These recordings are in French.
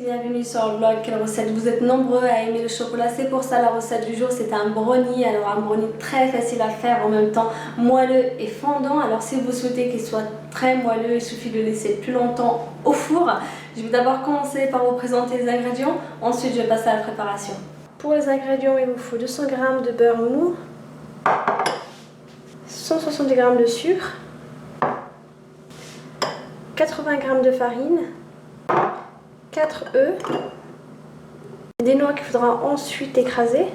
bienvenue sur le blog Quelle recette. Vous êtes nombreux à aimer le chocolat, c'est pour ça la recette du jour c'est un brownie. Alors un brownie très facile à faire, en même temps moelleux et fondant. Alors si vous souhaitez qu'il soit très moelleux, il suffit de le laisser plus longtemps au four. Je vais d'abord commencer par vous présenter les ingrédients, ensuite je vais passer à la préparation. Pour les ingrédients, il vous faut 200 g de beurre mou, 170 g de sucre, 80 g de farine, 4 œufs, des noix qu'il faudra ensuite écraser,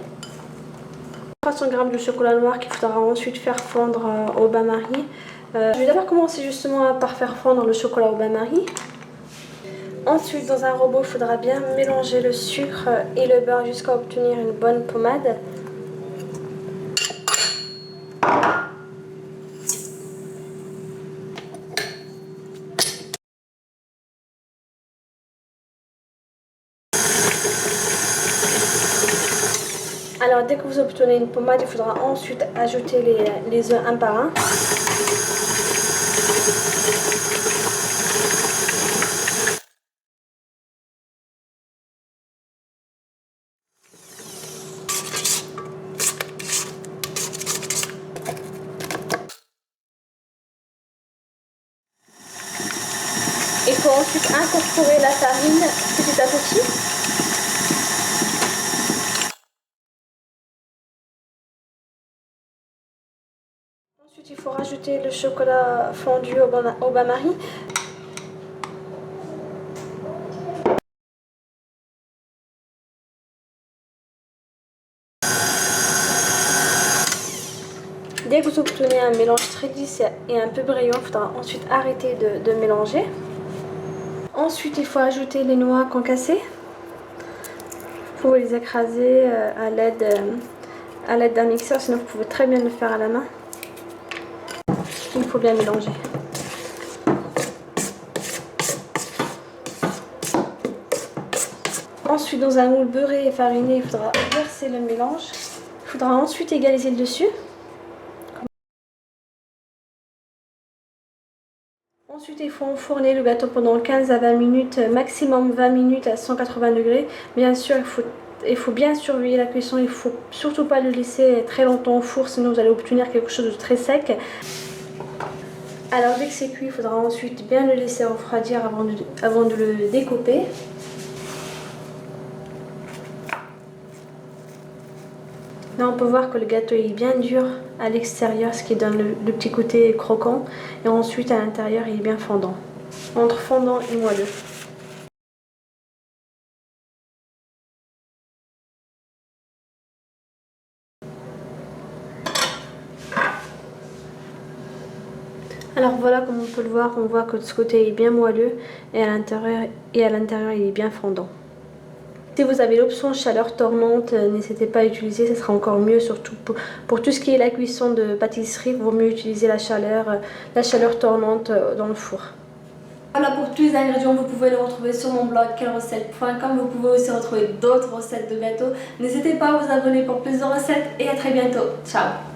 300 g de chocolat noir qu'il faudra ensuite faire fondre au bain-marie. Je vais d'abord commencer justement par faire fondre le chocolat au bain-marie. Ensuite, dans un robot, il faudra bien mélanger le sucre et le beurre jusqu'à obtenir une bonne pommade. Alors dès que vous obtenez une pommade, il faudra ensuite ajouter les œufs un par un. Il faut ensuite incorporer la farine petit à petit. Ensuite, il faut rajouter le chocolat fondu au bain-marie. Dès que vous obtenez un mélange très lisse et un peu brillant, il faudra ensuite arrêter de mélanger. Ensuite, il faut ajouter les noix concassées. Vous pouvez les écraser à l'aide d'un mixeur, sinon vous pouvez très bien le faire à la main. Il faut bien mélanger. Ensuite, dans un moule beurré et fariné, il faudra verser le mélange. Il faudra ensuite égaliser le dessus. Ensuite, il faut enfourner le gâteau pendant 15 à 20 minutes, maximum 20 minutes à 180 degrés. Bien sûr, il faut bien surveiller la cuisson. Il ne faut surtout pas le laisser très longtemps au four, sinon vous allez obtenir quelque chose de très sec. Alors dès que c'est cuit, il faudra ensuite bien le laisser refroidir avant de le découper. Là on peut voir que le gâteau est bien dur à l'extérieur, ce qui donne le petit côté croquant. Et ensuite à l'intérieur il est bien fondant, entre fondant et moelleux. Alors voilà, comme on peut le voir, on voit que de ce côté est bien moelleux et à l'intérieur il est bien fondant. Si vous avez l'option chaleur tournante, n'hésitez pas à utiliser, ce sera encore mieux, surtout pour tout ce qui est la cuisson de pâtisserie. Il vaut mieux utiliser la chaleur tournante dans le four. Voilà pour tous les ingrédients, vous pouvez les retrouver sur mon blog quellerecette.com. Vous pouvez aussi retrouver d'autres recettes de gâteaux. N'hésitez pas à vous abonner pour plus de recettes et à très bientôt. Ciao!